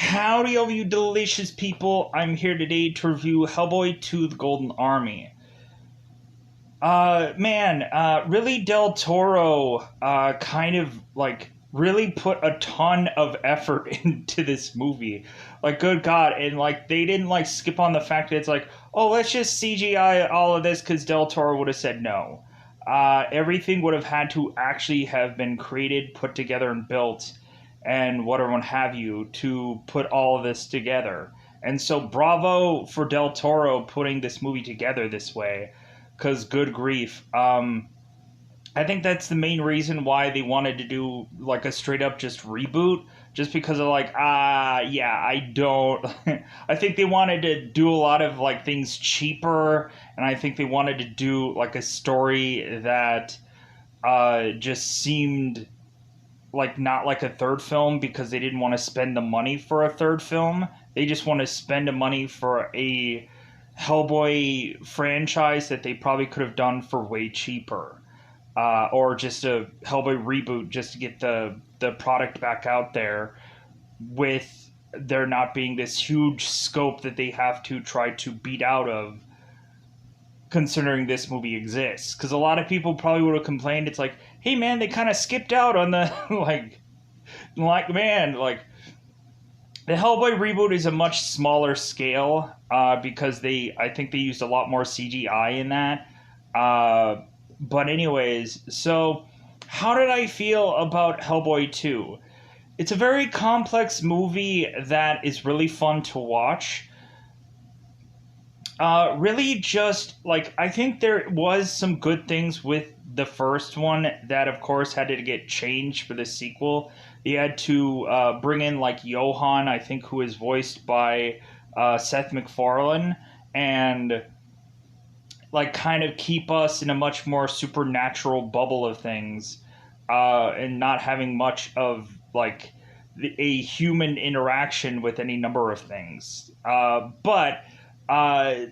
Howdy, all you delicious people. I'm here today to review Hellboy 2 The Golden Army. Really Del Toro, really put a ton of effort into this movie. Like, good God. And, they didn't, skip on the fact that it's like, oh, let's just CGI all of this because Del Toro would have said no. Everything would have had to actually have been created, put together, and built and whatever have you to put all of this together. And so bravo for Del Toro putting this movie together this way, because good grief. I think that's the main reason why they wanted to do like a straight up just reboot, just because of I don't. I think they wanted to do a lot of like things cheaper, and I think they wanted to do like a story that just seemed like not like a third film because they didn't want to spend the money for a third film. They just want to spend the money for a Hellboy franchise that they probably could have done for way cheaper. Or just a Hellboy reboot just to get the product back out there with there not being this huge scope that they have to try to beat out of considering this movie exists. Because a lot of people probably would have complained, it's like, hey man, they kind of skipped out on the the Hellboy reboot is a much smaller scale because I think they used a lot more CGI in that. But anyways, so how did I feel about Hellboy 2? It's a very complex movie that is really fun to watch. Really just, I think there was some good things with the first one that, of course, had to get changed for the sequel. They had to bring in, Johan, I think, who is voiced by Seth MacFarlane, and, kind of keep us in a much more supernatural bubble of things, and not having much of, a human interaction with any number of things. But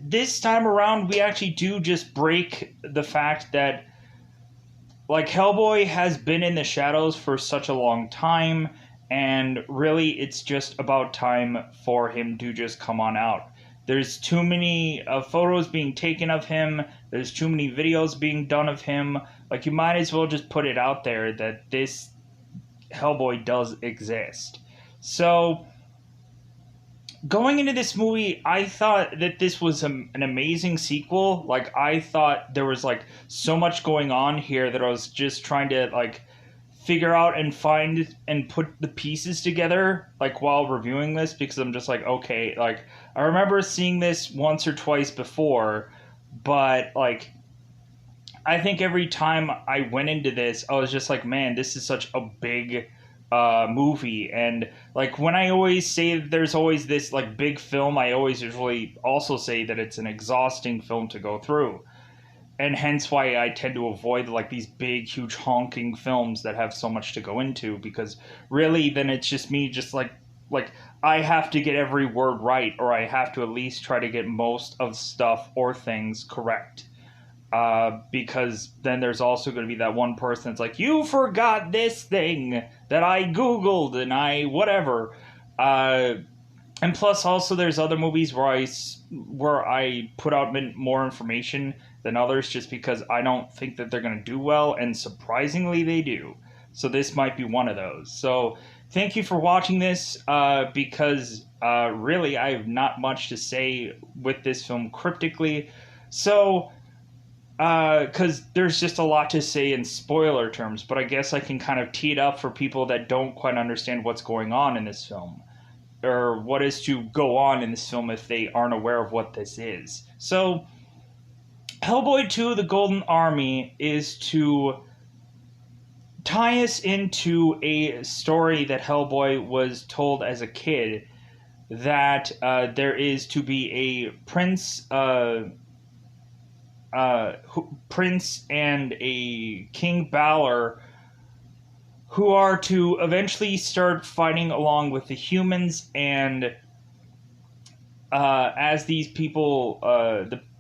this time around, we actually do just break the fact that, Hellboy has been in the shadows for such a long time, and really it's just about time for him to just come on out. There's too many photos being taken of him, there's too many videos being done of him. You might as well just put it out there that this Hellboy does exist. So going into this movie, I thought that this was an amazing sequel. I thought there was, so much going on here that I was just trying to, figure out and find and put the pieces together, while reviewing this, because I'm just okay, I remember seeing this once or twice before, but, I think every time I went into this, I was just man, this is such a big movie. And when I always say that there's always this big film, I always usually also say that it's an exhausting film to go through, and hence why I tend to avoid these big huge honking films that have so much to go into, because really then it's just me just I have to get every word right, or I have to at least try to get most of stuff or things correct. Because then there's also going to be that one person that's you forgot this thing that I Googled and I whatever. And plus also there's other movies where I put out more information than others just because I don't think that they're going to do well, and surprisingly they do. So this might be one of those. So thank you for watching this, because really I have not much to say with this film cryptically. So because there's just a lot to say in spoiler terms, but I guess I can kind of tee it up for people that don't quite understand what's going on in this film, or what is to go on in this film if they aren't aware of what this is. So, Hellboy 2 The Golden Army is to tie us into a story that Hellboy was told as a kid, that there is to be a prince and a King Balor who are to eventually start fighting along with the humans, and as these people,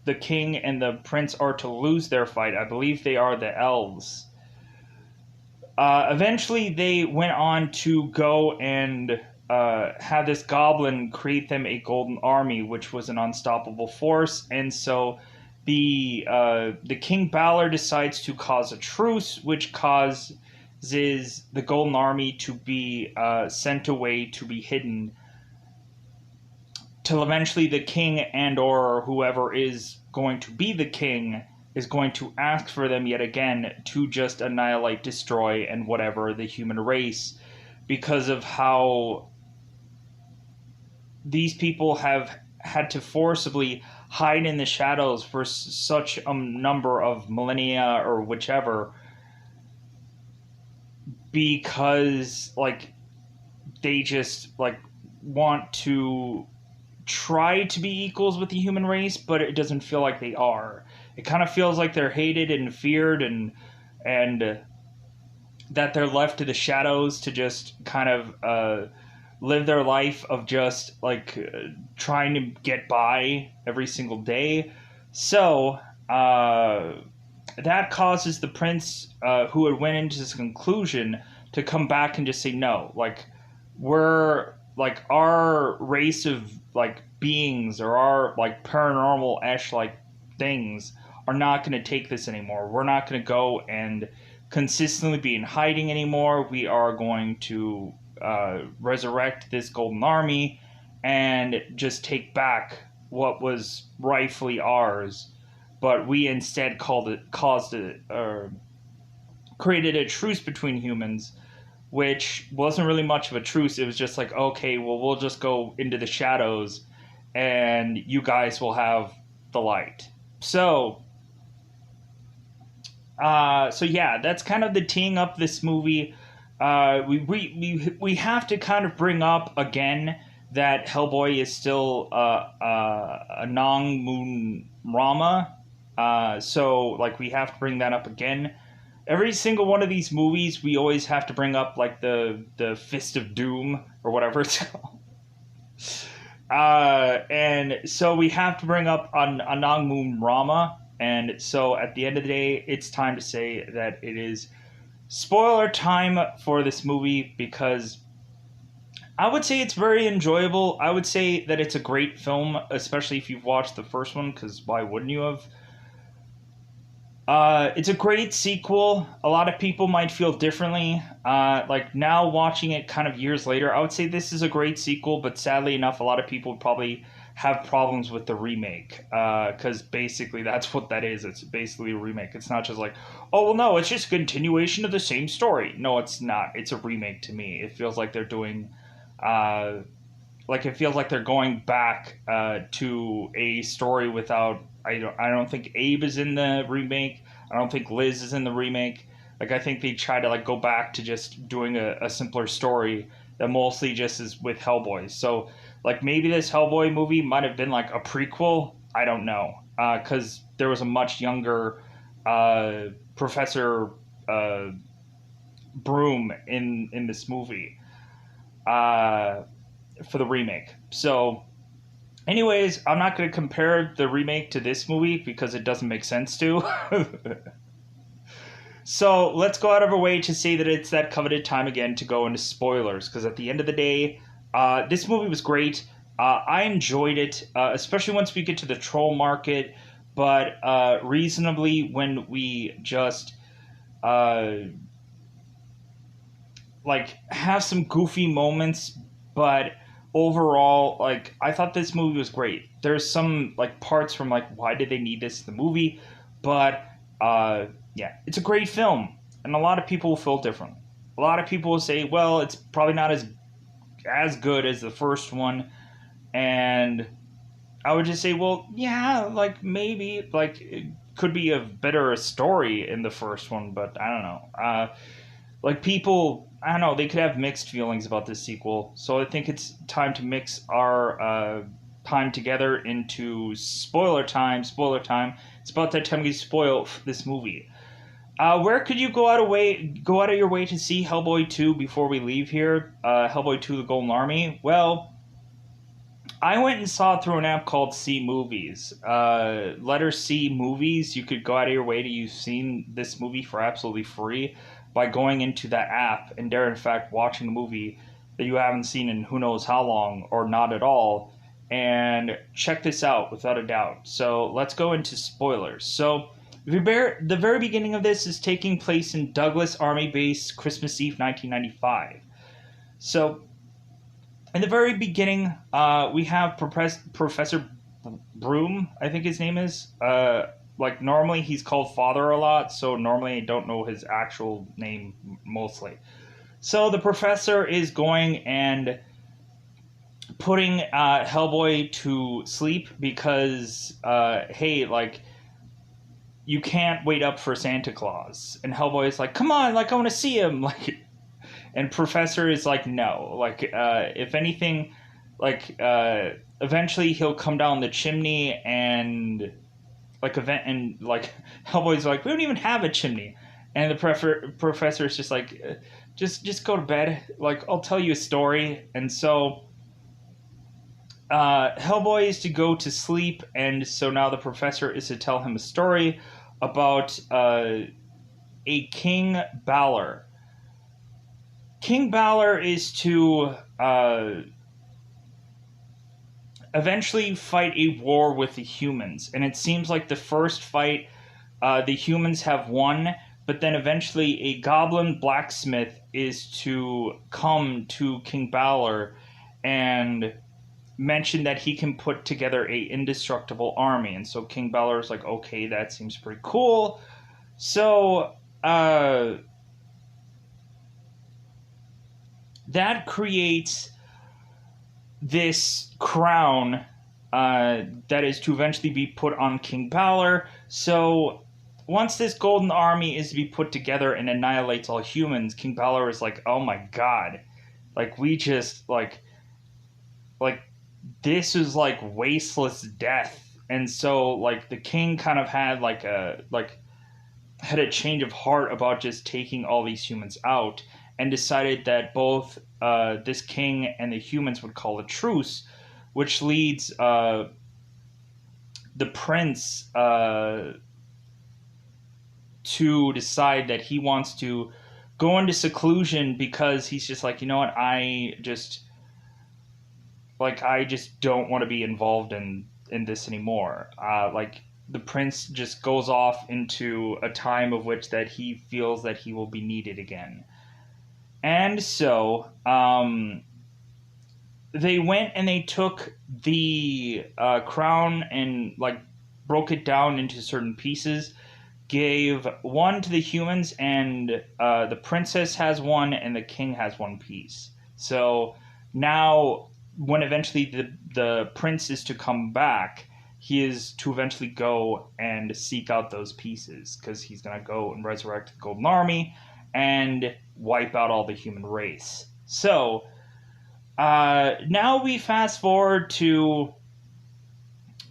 the king and the prince are to lose their fight. I believe they are the elves. Eventually they went on to go and had this goblin create them a golden army, which was an unstoppable force, and so the King Balor decides to cause a truce, which causes the golden army to be sent away to be hidden, till eventually the king and or whoever is going to be the king is going to ask for them yet again to just annihilate, destroy, and whatever the human race, because of how these people have had to forcibly hide in the shadows for such a number of millennia or whichever, because like they just like want to try to be equals with the human race, but it doesn't feel like they are. It kind of feels like they're hated and feared, and that they're left to the shadows to just kind of live their life of just like trying to get by every single day. So that causes the prince, who had went into this conclusion, to come back and just say no. Like, we're like, our race of like beings, or our like paranormal-esh like things, are not going to take this anymore. We're not going to go and consistently be in hiding anymore. We are going to resurrect this golden army and just take back what was rightfully ours. But we instead created a truce between humans, which wasn't really much of a truce. It was just like, okay, well, we'll just go into the shadows and you guys will have the light. So yeah, that's kind of the teeing up this movie. We have to kind of bring up again that Hellboy is still a non-moon Rama. So like we have to bring that up again. Every single one of these movies, we always have to bring up like the Fist of Doom or whatever it's called. And so we have to bring up Anang Moon Rama. And so at the end of the day, it's time to say that it is spoiler time for this movie, because I would say it's very enjoyable. I would say that it's a great film, especially if you've watched the first one, because why wouldn't you have? It's a great sequel. A lot of people might feel differently. Like now watching it kind of years later, I would say this is a great sequel, but sadly enough, a lot of people would probably have problems with the remake. Because basically that's what that is. It's basically a remake. It's not just like, oh, well, no, it's just a continuation of the same story. No, it's not. It's a remake to me. It feels like they're doing, it feels like they're going back to a story without. I don't think Abe is in the remake. I don't think Liz is in the remake. Like, I think they try to like go back to just doing a simpler story that mostly just is with Hellboy. So like maybe this Hellboy movie might have been like a prequel. I don't know, because there was a much younger Professor Broom in this movie for the remake. So. Anyways, I'm not going to compare the remake to this movie because it doesn't make sense to. So let's go out of our way to say that it's that coveted time again to go into spoilers, because at the end of the day, this movie was great. I enjoyed it, especially once we get to the troll market, but reasonably when we just have some goofy moments, but overall, like, I thought this movie was great. There's some like parts from like, why did they need this in the movie? But yeah, it's a great film, and a lot of people will feel different. A lot of people will say, well, it's probably not as good as the first one, and I would just say, well, yeah, like maybe like it could be a better story in the first one, but I don't know. Like people, I don't know, they could have mixed feelings about this sequel. So I think it's time to mix our time together into spoiler time. Spoiler time. It's about that time we spoil this movie. Where could you go out of your way to see Hellboy 2 before we leave here? Hellboy 2: The Golden Army. Well, I went and saw it through an app called C Movies. Letter C Movies. You could go out of your way to use seen this movie for absolutely free by going into that app and there, in fact, watching the movie that you haven't seen in who knows how long or not at all. And check this out without a doubt. So let's go into spoilers. So the very beginning of this is taking place in Douglas Army Base, Christmas Eve, 1995. So in the very beginning, we have Professor Broom, I think his name is. Like normally he's called Father a lot, so normally I don't know his actual name mostly. So the professor is going and putting Hellboy to sleep because, hey, like, you can't wait up for Santa Claus. And Hellboy is like, come on, like, I want to see him. Like, and Professor is like, no. Like, if anything, like, eventually he'll come down the chimney and, like, Hellboy's like, we don't even have a chimney. And the professor is just like, just go to bed. Like, I'll tell you a story. And so Hellboy is to go to sleep, and so now the professor is to tell him a story about a King Balor. King Balor is to eventually fight a war with the humans, and it seems like the first fight, the humans have won, but then eventually a goblin blacksmith is to come to King Balor and mention that he can put together a indestructible army. And so King Balor is like, okay, that seems pretty cool. So that creates this crown that is to eventually be put on King Balor. So once this golden army is to be put together and annihilates all humans, King Balor is like, oh my god, like we just like this is like wasteless death. And so like the king kind of had had a change of heart about just taking all these humans out, and decided that both this king and the humans would call a truce, which leads the prince to decide that he wants to go into seclusion, because he's just like, you know what, I just don't want to be involved in this anymore. Like the prince just goes off into a time of which that he feels that he will be needed again. And so they went and they took the crown and like broke it down into certain pieces, gave one to the humans, and the princess has one and the king has one piece. So now when eventually the prince is to come back, he is to eventually go and seek out those pieces, because he's going to go and resurrect the Golden Army and wipe out all the human race. So now we fast forward to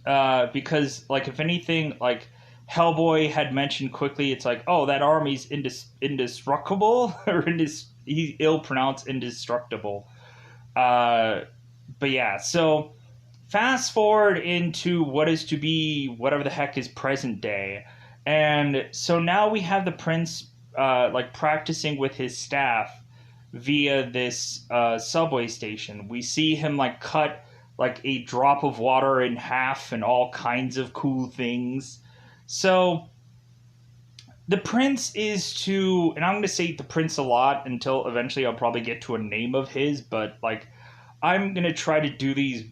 because like if anything, like Hellboy had mentioned quickly, it's like, oh, that army's indestructible or he ill pronounced indestructible. But yeah, so fast forward into what is to be whatever the heck is present day. And so now we have the prince like practicing with his staff via this subway station. We see him like cut like a drop of water in half and all kinds of cool things. So the prince is to, and I'm going to say the prince a lot until eventually I'll probably get to a name of his, but like I'm going to try to do these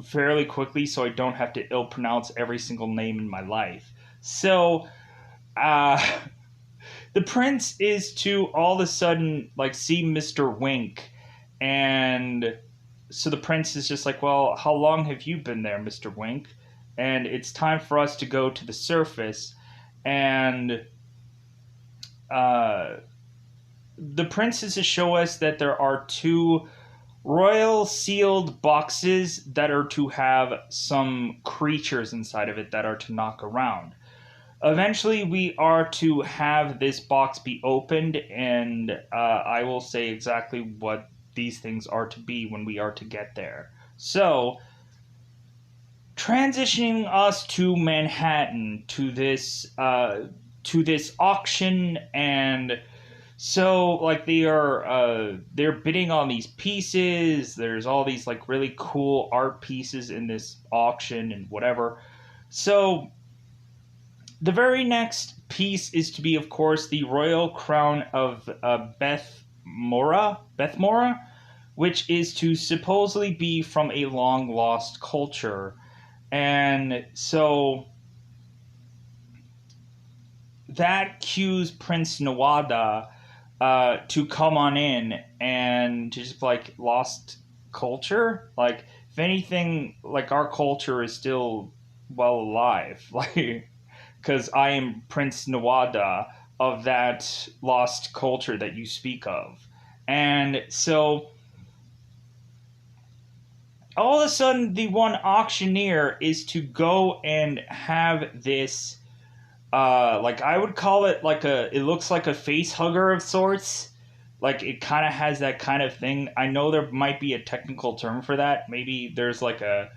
fairly quickly so I don't have to ill pronounce every single name in my life. So the prince is to all of a sudden like see Mr. Wink, and so the prince is just like, well, how long have you been there, Mr. Wink? And it's time for us to go to the surface. And the prince is to show us that there are two royal sealed boxes that are to have some creatures inside of it that are to knock around. Eventually, we are to have this box be opened, and I will say exactly what these things are to be when we are to get there. So, transitioning us to Manhattan, to this auction, and So like they're bidding on these pieces. There's all these like really cool art pieces in this auction and whatever. So the very next piece is to be, of course, the royal crown of Beth Mora, which is to supposedly be from a long lost culture. And so that cues Prince Nawada to come on in and just like lost culture. Like, if anything, like our culture is still well alive. Like, because I am Prince Nawada of that lost culture that you speak of. And so all of a sudden, the one auctioneer is to go and have this like I would call it like it looks like a face hugger of sorts. Like it kind of has that kind of thing. I know there might be a technical term for that. Maybe there's like a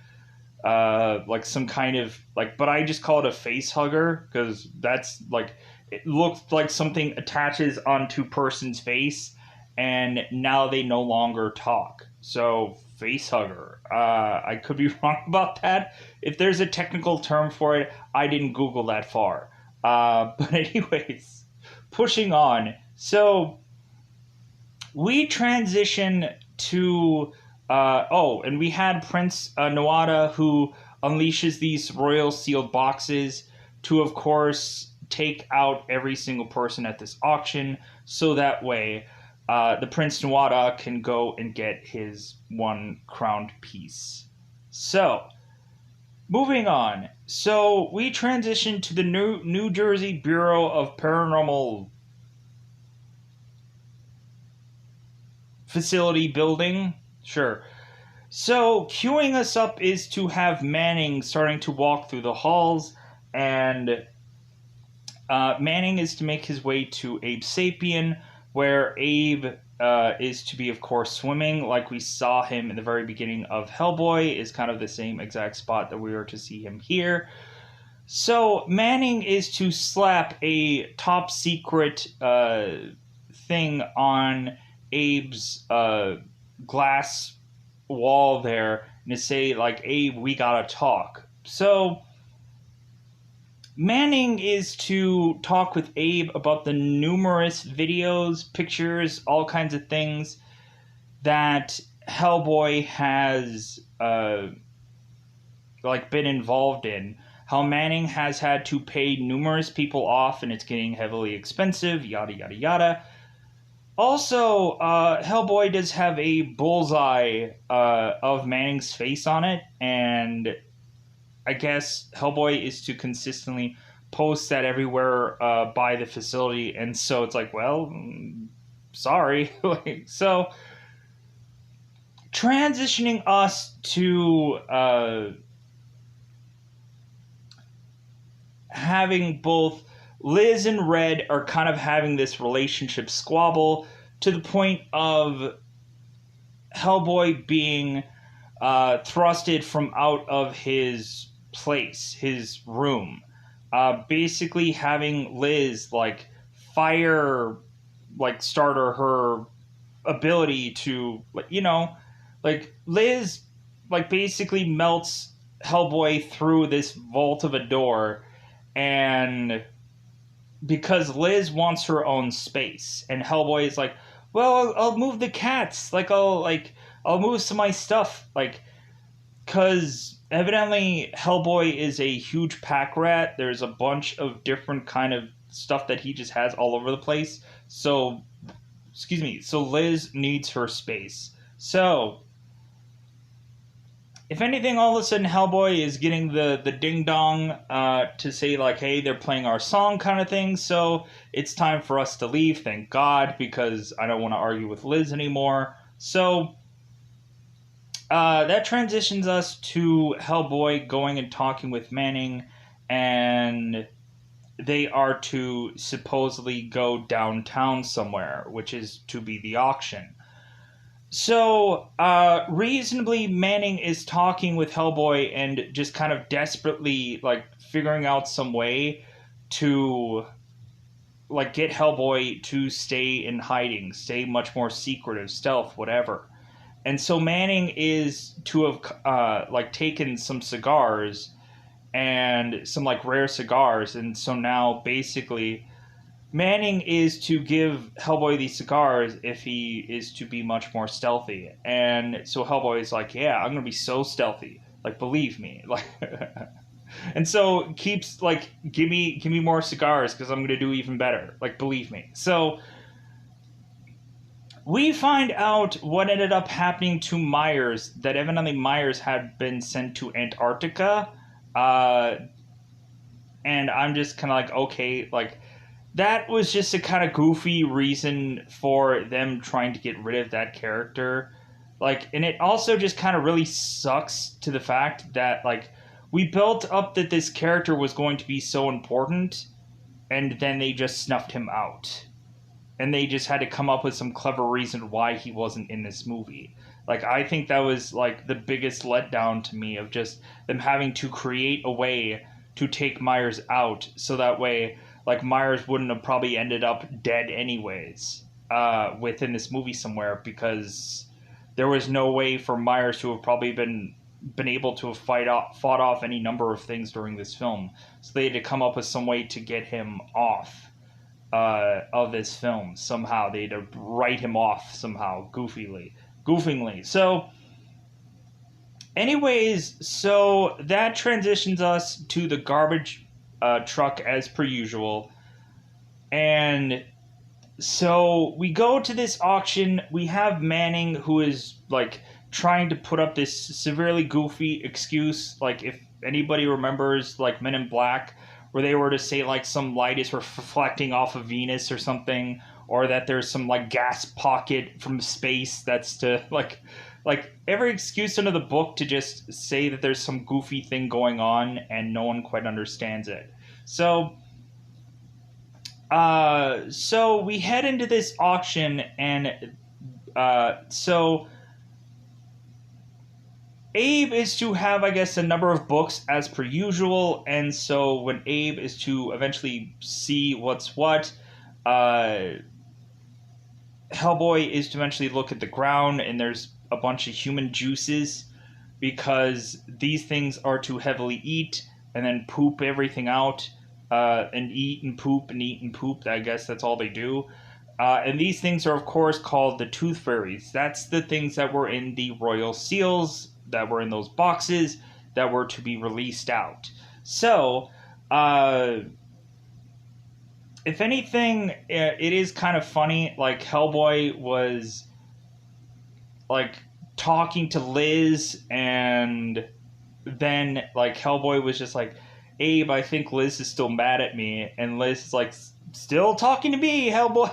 like some kind of like, but I just call it a face hugger because that's like, it looks like something attaches onto person's face and now they no longer talk. So face hugger. I could be wrong about that. If there's a technical term for it, I didn't Google that far. But anyways, pushing on. So we transition to and we had Prince Nawada who unleashes these royal sealed boxes to, of course, take out every single person at this auction, so that way the Prince Nawada can go and get his one crowned piece. So, moving on. So, we transition to the New Jersey Bureau of Paranormal Facility building. Sure. So, queuing us up is to have Manning starting to walk through the halls, and Manning is to make his way to Abe Sapien, where Abe is to be, of course, swimming, like we saw him in the very beginning of Hellboy, is kind of the same exact spot that we were to see him here. So, Manning is to slap a top secret thing on Abe's glass wall there and to say, like, Abe, we gotta talk. So Manning is to talk with Abe about the numerous videos, pictures, all kinds of things that Hellboy has like been involved in. How Manning has had to pay numerous people off and it's getting heavily expensive, yada yada yada. Also, Hellboy does have a bullseye of Manning's face on it, and I guess Hellboy is to consistently post that everywhere by the facility, and so it's like, well, sorry. So, transitioning us to having both Liz and Red are kind of having this relationship squabble to the point of Hellboy being thrusted from out of his place, his room. Basically having Liz like fire like starter her ability to, like Liz like basically melts Hellboy through this vault of a door, and because Liz wants her own space, and Hellboy is like, well, I'll move the cats, I'll move some of my stuff, like, because evidently Hellboy is a huge pack rat. There's a bunch of different kind of stuff that he just has all over the place. So, so Liz needs her space. So, if anything, all of a sudden Hellboy is getting the ding dong to say, like, hey, they're playing our song kind of thing, so it's time for us to leave, thank God, because I don't want to argue with Liz anymore. So that transitions us to Hellboy going and talking with Manning, and they are to supposedly go downtown somewhere, which is to be the auction. So, reasonably, Manning is talking with Hellboy and just kind of desperately, like, figuring out some way to, like get Hellboy to stay in hiding, stay much more secretive, stealth, whatever. And so Manning is to have like taken some cigars and some like rare cigars, and so now basically Manning is to give Hellboy these cigars if he is to be much more stealthy. And so Hellboy is like, yeah, I'm gonna be so stealthy, like believe me, like. And so keeps like give me more cigars because I'm gonna do even better, like believe me. So we find out what ended up happening to Myers, that evidently Myers had been sent to Antarctica. Uh, and I'm just kind of like, okay, like, that was just a kind of goofy reason for them trying to get rid of that character. Like, and it also just kind of really sucks to the fact that, like, we built up that this character was going to be so important, and then they just snuffed him out. And they just had to come up with some clever reason why he wasn't in this movie. Like, I think that was like the biggest letdown to me, of just them having to create a way to take Myers out, so that way like Myers wouldn't have probably ended up dead anyways within this movie somewhere, because there was no way for Myers to have probably been able to have fought off any number of things during this film. So they had to come up with some way to get him off of this film somehow. They had to write him off somehow, goofingly. So, anyways, so that transitions us to the garbage truck as per usual, and so we go to this auction. We have Manning, who is like trying to put up this severely goofy excuse, like if anybody remembers like Men in Black, where they were to say like some light is reflecting off of Venus or something, or that there's some like gas pocket from space that's to like every excuse under the book to just say that there's some goofy thing going on and no one quite understands it. So so we head into this auction, and so Abe is to have, I guess, a number of books as per usual, and so when Abe is to eventually see what's what, Hellboy is to eventually look at the ground, and there's a bunch of human juices, because these things are to heavily eat and then poop everything out, and eat and poop and eat and poop. I guess that's all they do. And these things are, of course, called the Tooth Fairies. That's the things that were in the Royal Seals, that were in those boxes, that were to be released out. So, if anything, it is kind of funny. Like, Hellboy was, like, talking to Liz, and then, like, Hellboy was just like, Abe, I think Liz is still mad at me. And Liz is like, still talking to me, Hellboy.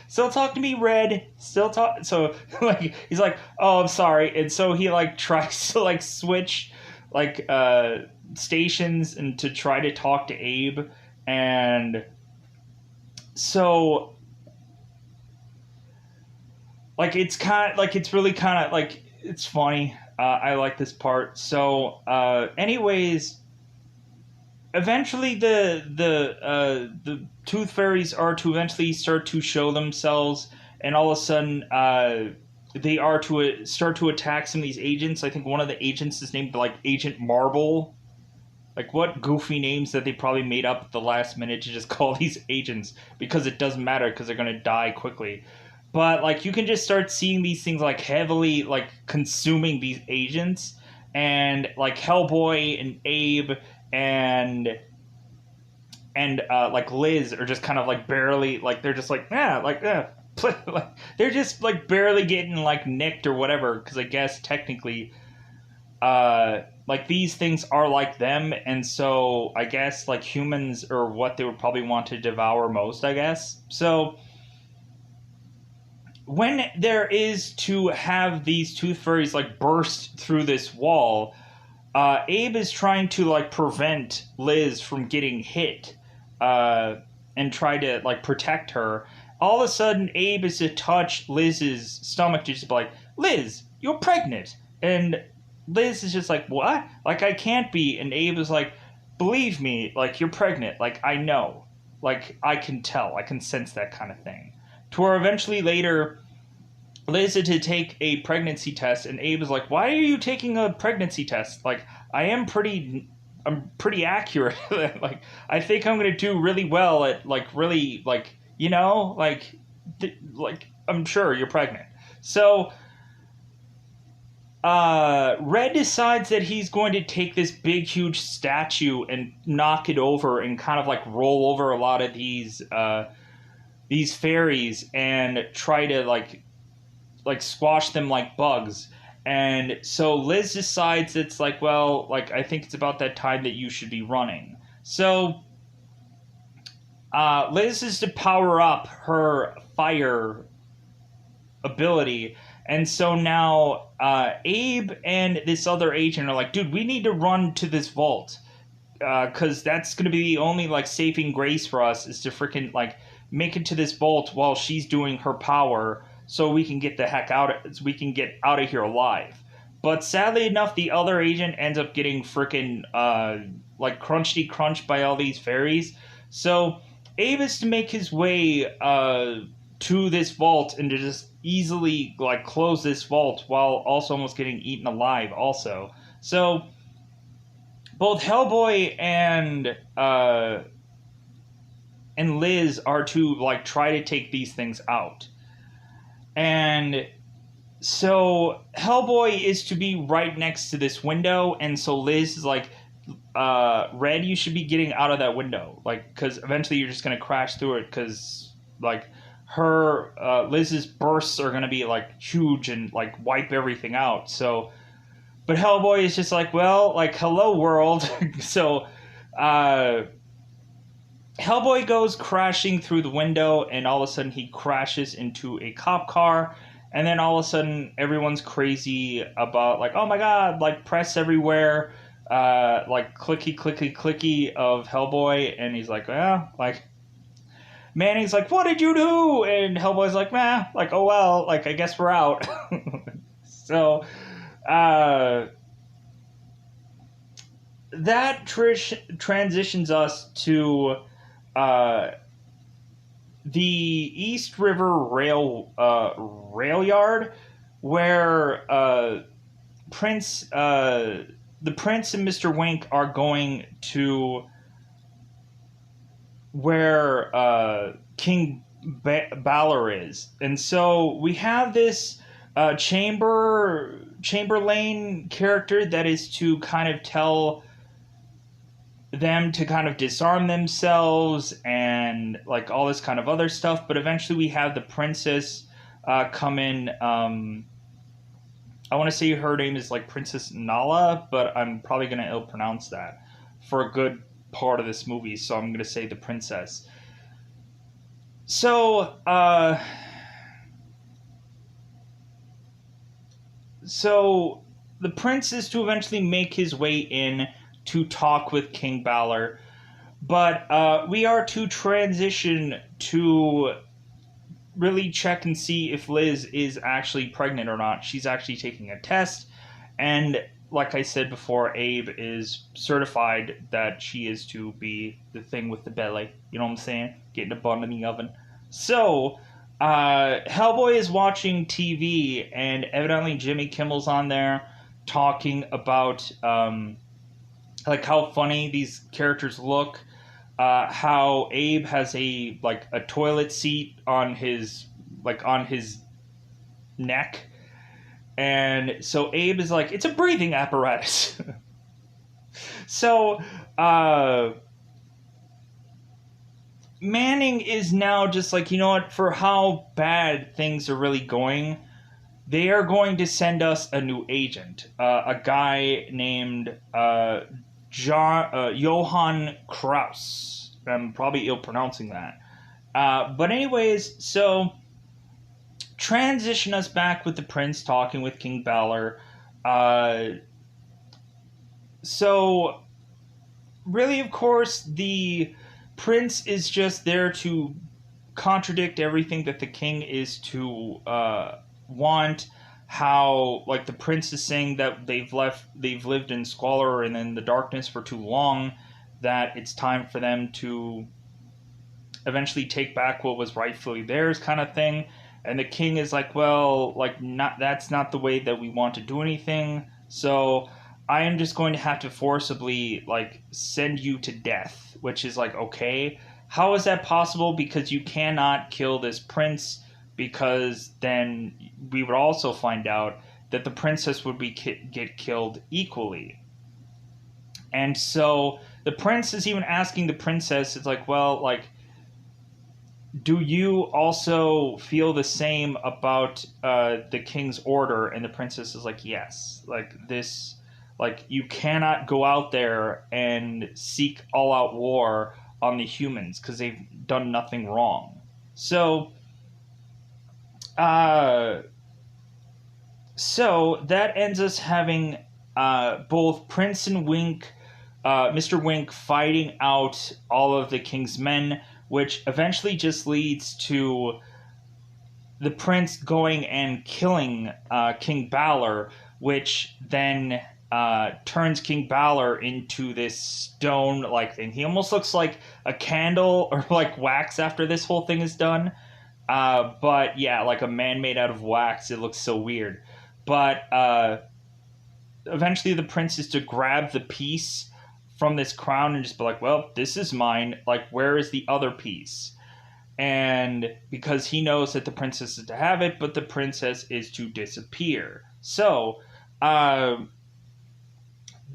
Still talking to me, Red. Still talk. So like he's like, oh, I'm sorry. And so he like tries to like switch like stations and to try to talk to Abe. And so like it's kind of like it's really kind of like it's funny. I like this part. So anyways, eventually the Tooth Fairies are to eventually start to show themselves, and all of a sudden they are to start to attack some of these agents. I think one of the agents is named like Agent Marble. Like, what goofy names that they probably made up at the last minute to just call these agents, because it doesn't matter because they're going to die quickly. But like you can just start seeing these things like heavily like consuming these agents, and like Hellboy and Abe and like Liz are just kind of like barely like they're just like like they're just like barely getting like nicked or whatever, because I guess technically like these things are like them, and so I guess like humans are what they would probably want to devour most, I guess. So when there is to have these Tooth Fairies like burst through this wall, Abe is trying to like prevent Liz from getting hit and try to like protect her. All of a sudden, Abe is to touch Liz's stomach to just be like, Liz, you're pregnant. And Liz is just like, what? Like, I can't be. And Abe is like, believe me, like, you're pregnant. Like, I know. Like, I can tell. I can sense that kind of thing. To where eventually later, Liz had to take a pregnancy test, and Abe was like, "Why are you taking a pregnancy test? Like, I'm pretty accurate. Like, I think I'm gonna do really well at like really like like I'm sure you're pregnant." So Red decides that he's going to take this big, huge statue and knock it over and kind of like roll over a lot of these fairies and try to like squash them like bugs. And so Liz decides it's like, well, like I think it's about that time that you should be running. So Liz is to power up her fire ability. And so now Abe and this other agent are like, dude, we need to run to this vault. Because that's going to be the only like saving grace for us is to freaking like make it to this vault while she's doing her power so we can get the heck out so we can get out of here alive. But sadly enough, the other agent ends up getting freaking like crunched by all these fairies. So Abe is to make his way to this vault and to just easily like close this vault while also almost getting eaten alive also. So both Hellboy and Liz are to like try to take these things out. And so Hellboy is to be right next to this window, and so Liz is like, Red, you should be getting out of that window, like, because eventually you're just gonna crash through it, because like her Liz's bursts are gonna be like huge and like wipe everything out. So, but Hellboy is just like, well, like, hello world. So, Hellboy goes crashing through the window, and all of a sudden he crashes into a cop car. And then all of a sudden, everyone's crazy about, like, oh my god, like, press everywhere, like, clicky, clicky, clicky of Hellboy. And he's like, yeah, like, Manning's like, what did you do? And Hellboy's like, meh, like, oh well, like, I guess we're out. So, that transitions us to the East River rail yard, where the Prince and Mr. Wink are going to where King Balor is. And so we have this Chamberlain character that is to kind of tell them to kind of disarm themselves and like all this kind of other stuff. But eventually we have the princess come in. I want to say her name is like Princess Nala, but I'm probably going to ill pronounce that for a good part of this movie, so I'm going to say the princess. So the prince is to eventually make his way in to talk with King Balor, but we are to transition to really check and see if Liz is actually pregnant or not. She's actually taking a test, and like I said before, Abe is certified that she is to be the thing with the belly. You know what I'm saying? Getting a bun in the oven. So, Hellboy is watching TV, and evidently Jimmy Kimmel's on there talking about like how funny these characters look, how Abe has a toilet seat on his neck, and so Abe is like, it's a breathing apparatus. So Manning is now just like, you know what, for how bad things are really going, they are going to send us a new agent, a guy named Johann Kraus. I'm probably ill pronouncing that. But anyways, so transition us back with the prince talking with King Balor. So really, of course, the prince is just there to contradict everything that the king is to want. How, like, the prince is saying that they've lived in squalor and in the darkness for too long, that it's time for them to eventually take back what was rightfully theirs, kind of thing. And the king is like, well, like, not, that's not the way that we want to do anything. So I am just going to have to forcibly, like, send you to death, which is like, okay, how is that possible? Because you cannot kill this prince, because then we would also find out that the princess would be get killed equally. And so the prince is even asking the princess, it's like, well, like, do you also feel the same about the king's order? And the princess is like, yes. Like, this, like, you cannot go out there and seek all-out war on the humans because they've done nothing wrong. So, so that ends us having both Prince and Wink, Mr. Wink, fighting out all of the king's men, which eventually just leads to the prince going and killing King Balor, which then turns King Balor into this stone-like thing. He almost looks like a candle or like wax after this whole thing is done. But yeah, like a man made out of wax. It looks so weird. But eventually the prince is to grab the piece from this crown and just be like, well, this is mine. Like, where is the other piece? And because he knows that the princess is to have it, but the princess is to disappear. So,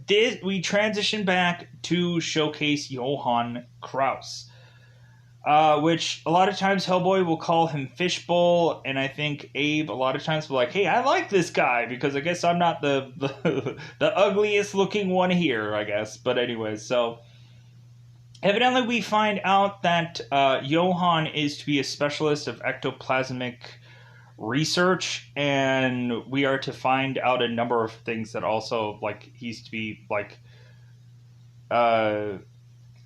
we transition back to showcase Johann Kraus. Which a lot of times Hellboy will call him Fishbowl, and I think Abe a lot of times will be like, hey, I like this guy, because I guess I'm not the ugliest looking one here, I guess. But anyways, so evidently we find out that Johann is to be a specialist of ectoplasmic research, and we are to find out a number of things that also, like, he's to be, like,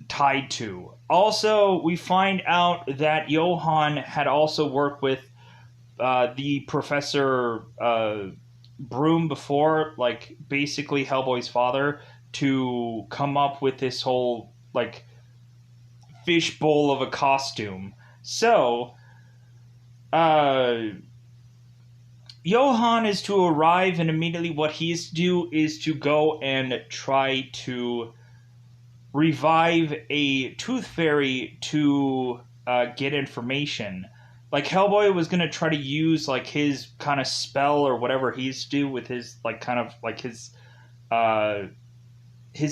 tied to. Also, we find out that Johann had also worked with the Professor Broom before, like, basically Hellboy's father, to come up with this whole, like, fishbowl of a costume. So, Johann is to arrive, and immediately what he is to do is to go and try to revive a tooth fairy to get information. Like, Hellboy was going to try to use, like, his kind of spell or whatever he's to do with his, like, kind of, like, his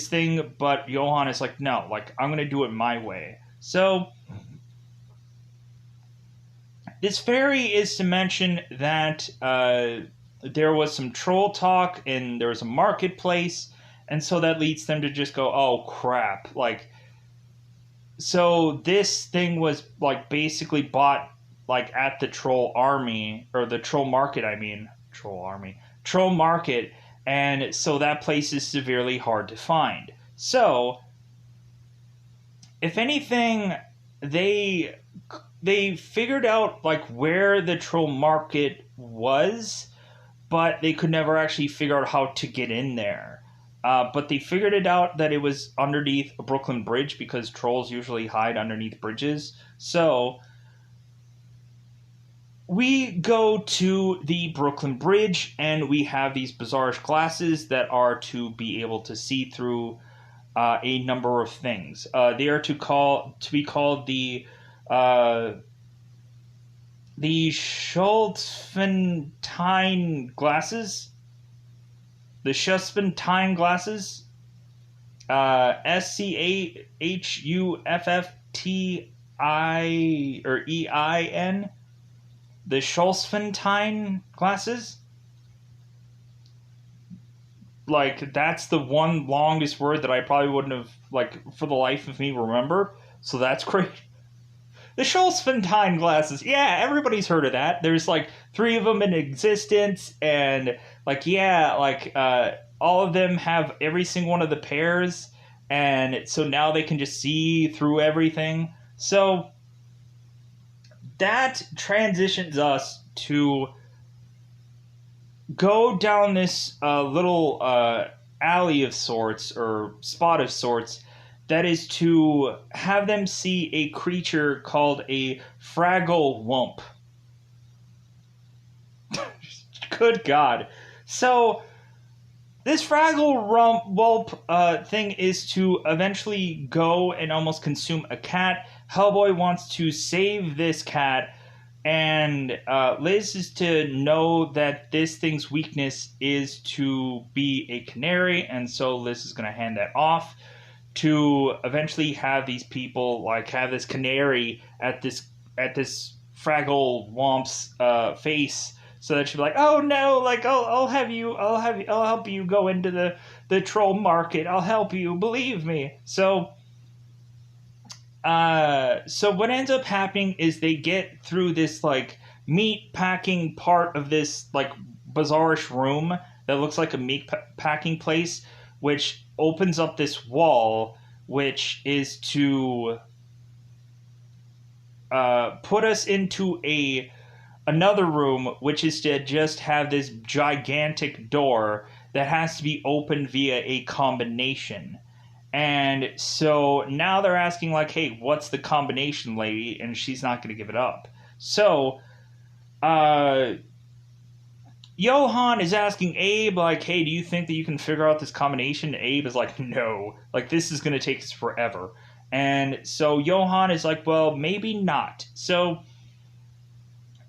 thing, but Johann is like, no, like, I'm going to do it my way. So, this fairy is to mention that there was some troll talk and there was a marketplace, and so that leads them to just go, oh, crap. Like, so this thing was, like, basically bought, like, at the troll army, or the troll market, I mean. Troll market, and so that place is severely hard to find. So, if anything, they figured out, like, where the troll market was, but they could never actually figure out how to get in there. But they figured it out that it was underneath a Brooklyn Bridge, because trolls usually hide underneath bridges. So we go to the Brooklyn Bridge, and we have these bizarre glasses that are to be able to see through a number of things. They are to be called the Schultzfentine glasses. The Schuffentine glasses, SCHUFFTI or EIN, the Schultzfentine glasses. Like, that's the one longest word that I probably wouldn't have, like, for the life of me, remember. So that's great. The Schultzfentine glasses. Yeah, everybody's heard of that. There's, like, 3 of them in existence, and, like, yeah, like, all of them have every single one of the pairs, and so now they can just see through everything. So that transitions us to go down this little alley of sorts, or spot of sorts, that is to have them see a creature called a Fraggle Wump. Good God. So, this Wump thing is to eventually go and almost consume a cat. Hellboy wants to save this cat, and Liz is to know that this thing's weakness is to be a canary, and so Liz is going to hand that off to eventually have these people have this canary at this Fraggle Womp's face, so that she'd be like, "Oh no, I'll help you go into the troll market. I'll help you, believe me." So what ends up happening is they get through this meat packing part of this bizarrish room that looks like a meat packing place, which opens up this wall, which is to put us into another room, which is to just have this gigantic door that has to be opened via a combination. And so now they're asking, hey, what's the combination, lady? And she's not going to give it up. So, Johan is asking Abe, hey, do you think that you can figure out this combination? And Abe is like, no. This is going to take us forever. And so Johan is like, well, maybe not. So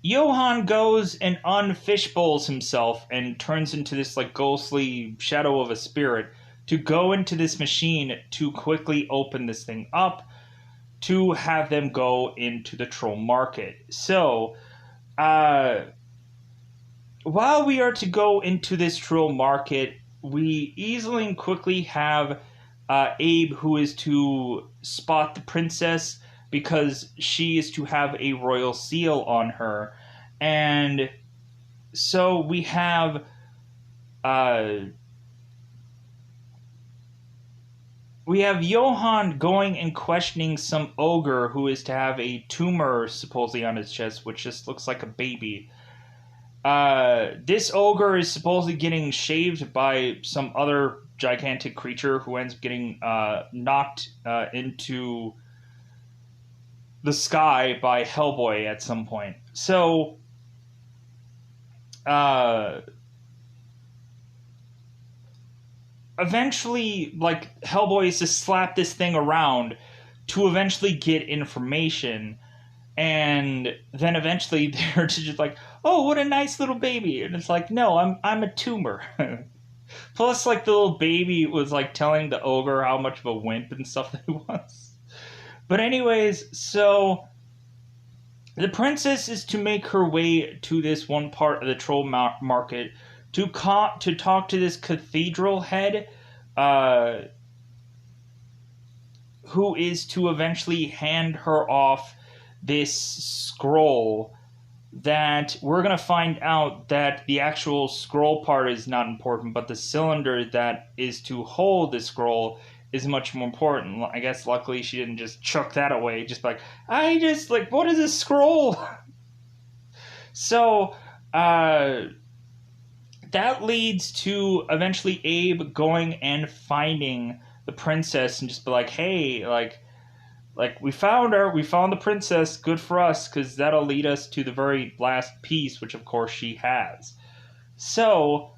Johan goes and unfishbowls himself and turns into this ghostly shadow of a spirit to go into this machine to quickly open this thing up to have them go into the troll market. So, while we are to go into this troll market, we easily and quickly have Abe, who is to spot the princess because she is to have a royal seal on her. And so we have Johan going and questioning some ogre who is to have a tumor supposedly on his chest, which just looks like a baby. This ogre is supposedly getting shaved by some other gigantic creature who ends up getting knocked into the sky by Hellboy at some point. So, eventually, Hellboy is to slap this thing around to eventually get information, and then eventually they're just oh, what a nice little baby, and it's no, I'm a tumor. Plus, the little baby was telling the ogre how much of a wimp and stuff that he was. But anyways, so the princess is to make her way to this one part of the troll market to talk to this cathedral head, who is to eventually hand her off this scroll that we're going to find out that the actual scroll part is not important, but the cylinder that is to hold the scroll is much more important. I guess luckily she didn't just chuck that away, just what is a scroll? So, that leads to eventually Abe going and finding the princess and just be hey, we found her, we found the princess, good for us, because that'll lead us to the very last piece, which of course she has. So,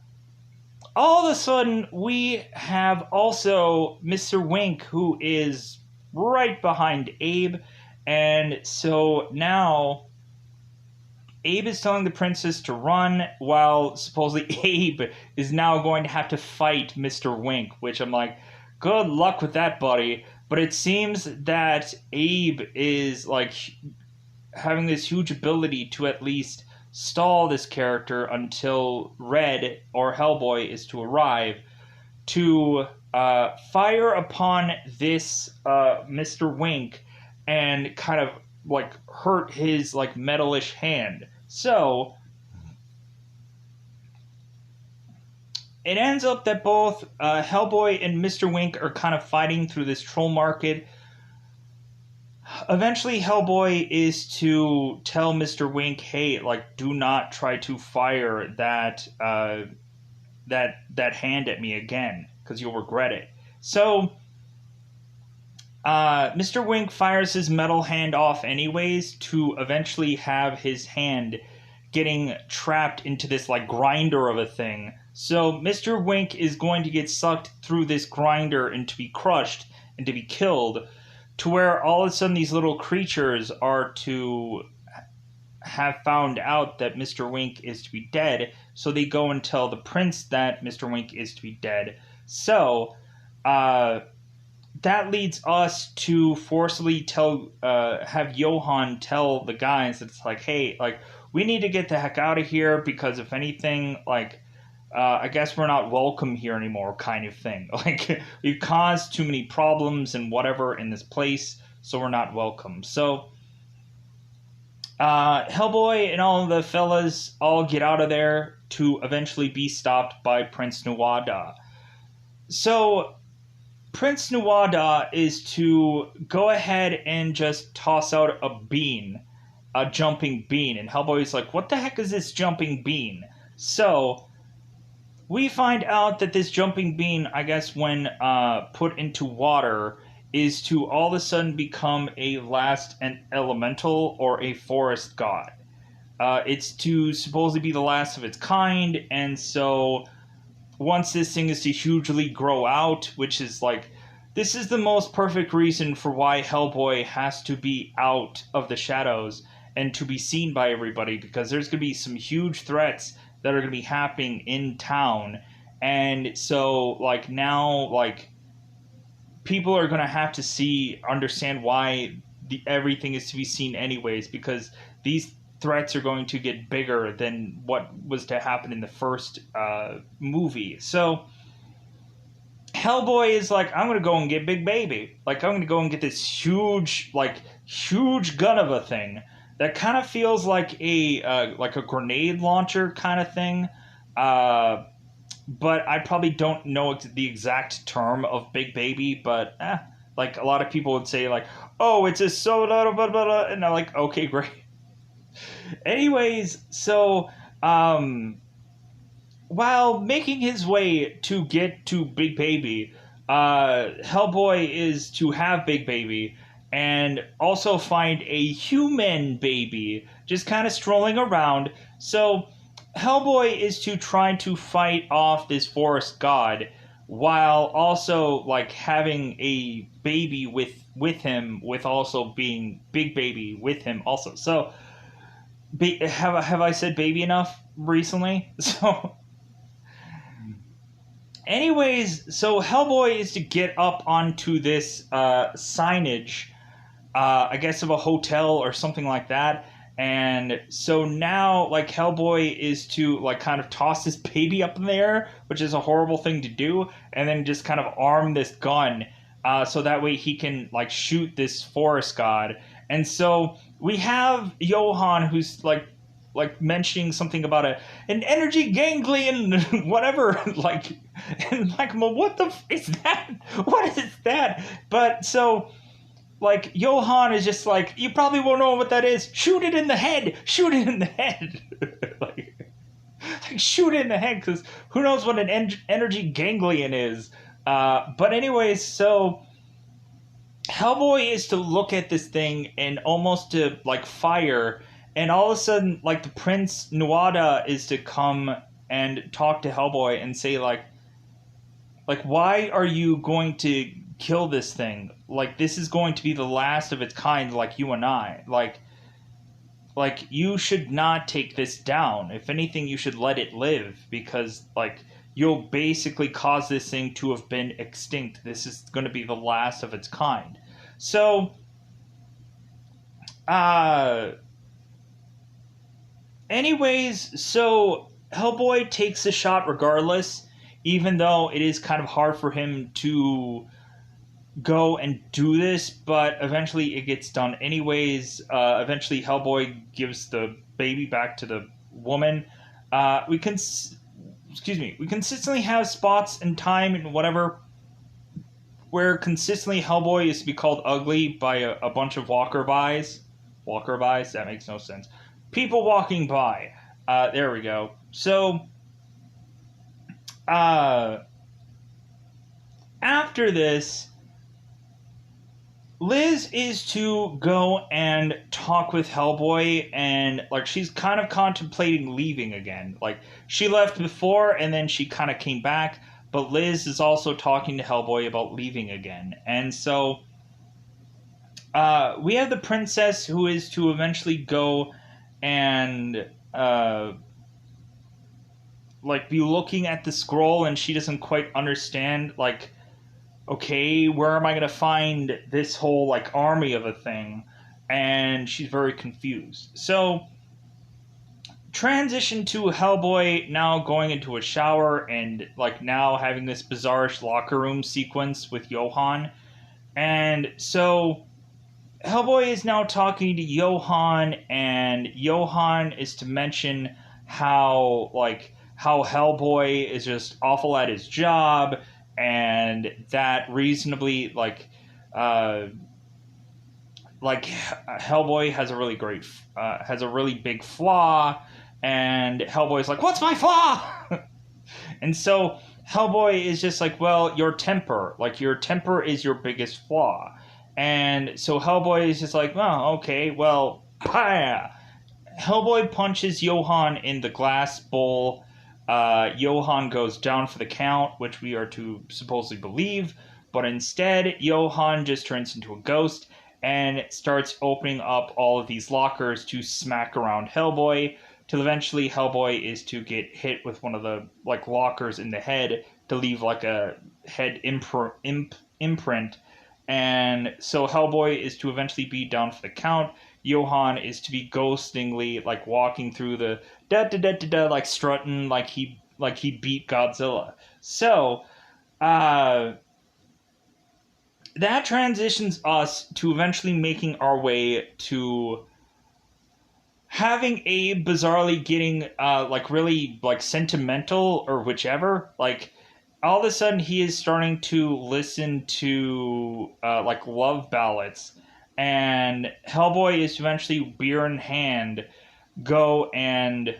all of a sudden, we have also Mr. Wink, who is right behind Abe, and so now Abe is telling the princess to run, while supposedly Abe is now going to have to fight Mr. Wink, which I'm good luck with that, buddy. But it seems that Abe is having this huge ability to at least stall this character until Red or Hellboy is to arrive to fire upon this Mr. Wink and kind of hurt his metalish hand. So it ends up that both Hellboy and Mr. Wink are kind of fighting through this troll market. Eventually, Hellboy is to tell Mr. Wink, hey, do not try to fire that hand at me again, because you'll regret it. So, Mr. Wink fires his metal hand off anyways to eventually have his hand getting trapped into this like grinder of a thing. So Mr. Wink is going to get sucked through this grinder and to be crushed and to be killed, to where all of a sudden these little creatures are to have found out that Mr. Wink is to be dead, so they go and tell the prince that Mr. Wink is to be dead. So, that leads us to forcibly have Johann tell the guys, it's like, hey, like, we need to get the heck out of here, because if anything, like, I guess we're not welcome here anymore, kind of thing. Like, we've caused too many problems and whatever in this place, so we're not welcome. So, Hellboy and all the fellas all get out of there to eventually be stopped by Prince Nuada. So, Prince Nuada is to go ahead and just toss out a jumping bean. And Hellboy's like, what the heck is this jumping bean? So, we find out that this jumping bean, I guess when put into water, is to all of a sudden become a last an elemental or a forest god. It's to supposedly be the last of its kind, and so once this thing is to hugely grow out, which is like, this is the most perfect reason for why Hellboy has to be out of the shadows and to be seen by everybody, because there's going to be some huge threats that are going to be happening in town, and so like now like people are going to have to understand why everything is to be seen anyways, because these threats are going to get bigger than what was to happen in the first movie. So Hellboy is like, I'm going to go and get Big Baby. Like, I'm going to go and get this huge gun of a thing that kind of feels like a grenade launcher kind of thing. But I probably don't know the exact term of Big Baby, but like a lot of people would say like, oh, it's a soda, blah, blah, blah, and I'm like, okay, great. Anyways, so while making his way to get to Big Baby, Hellboy is to have Big Baby and also find a human baby just kind of strolling around. So Hellboy is to try to fight off this forest god while also like having a baby with him, with also being Big Baby with him also. So have I said baby enough recently? So anyways, so Hellboy is to get up onto this signage, I guess of a hotel or something like that. And so now, like, Hellboy is to, like, kind of toss this baby up in the air, which is a horrible thing to do, and then just kind of arm this gun, so that way he can, like, shoot this forest god. And so we have Johann, who's, like mentioning something about an energy ganglion, whatever, like, and, like, well, what the is that? What is that? But, so like, Johann is just like, you probably won't know what that is. Shoot it in the head. Shoot it in the head. like, shoot it in the head, because who knows what an energy ganglion is. But anyways, so Hellboy is to look at this thing and almost to, like, fire. And all of a sudden, like, the Prince Nuada is to come and talk to Hellboy and say, like, why are you going to kill this thing? Like, this is going to be the last of its kind, like you and I. Like, you should not take this down. If anything, you should let it live, because, like, you'll basically cause this thing to have been extinct. This is going to be the last of its kind. So, anyways, so Hellboy takes a shot regardless, even though it is kind of hard for him to go and do this, but eventually it gets done anyways. Eventually Hellboy gives the baby back to the woman. We consistently have spots in time and whatever where consistently Hellboy is to be called ugly by a bunch of walker-bys. Walker-bys? That makes no sense. People walking by. There we go. So, after this, Liz is to go and talk with Hellboy, and like she's kind of contemplating leaving again. Like she left before, and then she kind of came back. But Liz is also talking to Hellboy about leaving again, and so we have the princess who is to eventually go and like be looking at the scroll, and she doesn't quite understand like, okay, where am I going to find this whole like army of a thing? And she's very confused. So transition to Hellboy now going into a shower and like now having this bizarre locker room sequence with Johann. And so Hellboy is now talking to Johann, and Johann is to mention how Hellboy is just awful at his job, and that reasonably Hellboy has a really great has a really big flaw, and Hellboy's like, "What's my flaw?" And so Hellboy is just like, "Well, your temper is your biggest flaw." And so Hellboy is just like, "Oh, okay, well, hi." Hellboy punches Johann in the glass bowl. Johann goes down for the count, which we are to supposedly believe, but instead, Johann just turns into a ghost and starts opening up all of these lockers to smack around Hellboy, till eventually Hellboy is to get hit with one of the like lockers in the head to leave like a head imprint. And so Hellboy is to eventually be down for the count. Johann is to be ghostingly like walking through the da da da da da, like strutting like he beat Godzilla. So that transitions us to eventually making our way to having Abe bizarrely getting like really like sentimental or whichever. Like all of a sudden he is starting to listen to like love ballads, and Hellboy is eventually beer in hand go and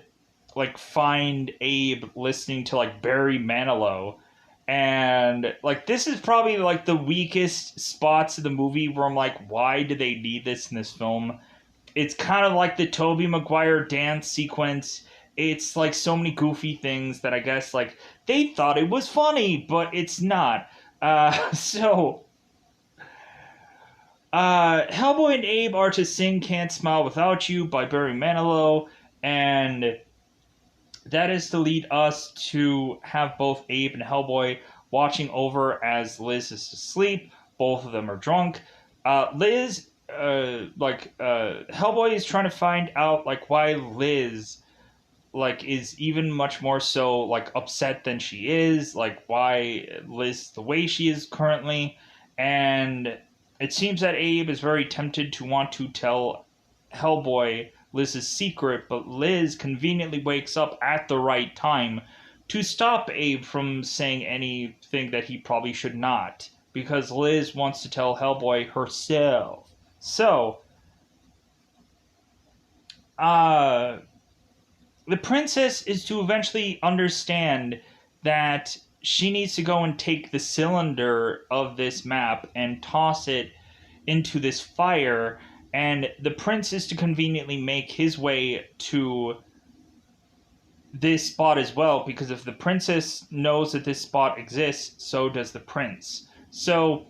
like find Abe listening to like Barry Manilow. And like this is probably like the weakest spots of the movie where I'm like, why do they need this in this film? It's kind of like the Tobey Maguire dance sequence. It's like so many goofy things that I guess like they thought it was funny, but it's not. Hellboy and Abe are to sing "Can't Smile Without You" by Barry Manilow, and that is to lead us to have both Abe and Hellboy watching over as Liz is asleep. Both of them are drunk. Hellboy is trying to find out like why Liz like is even much more so like upset than she is, like why Liz the way she is currently. And it seems that Abe is very tempted to want to tell Hellboy Liz's secret, but Liz conveniently wakes up at the right time to stop Abe from saying anything that he probably should not, because Liz wants to tell Hellboy herself. So, the princess is to eventually understand that she needs to go and take the cylinder of this map and toss it into this fire, and the prince is to conveniently make his way to this spot as well, because if the princess knows that this spot exists, so does the prince. So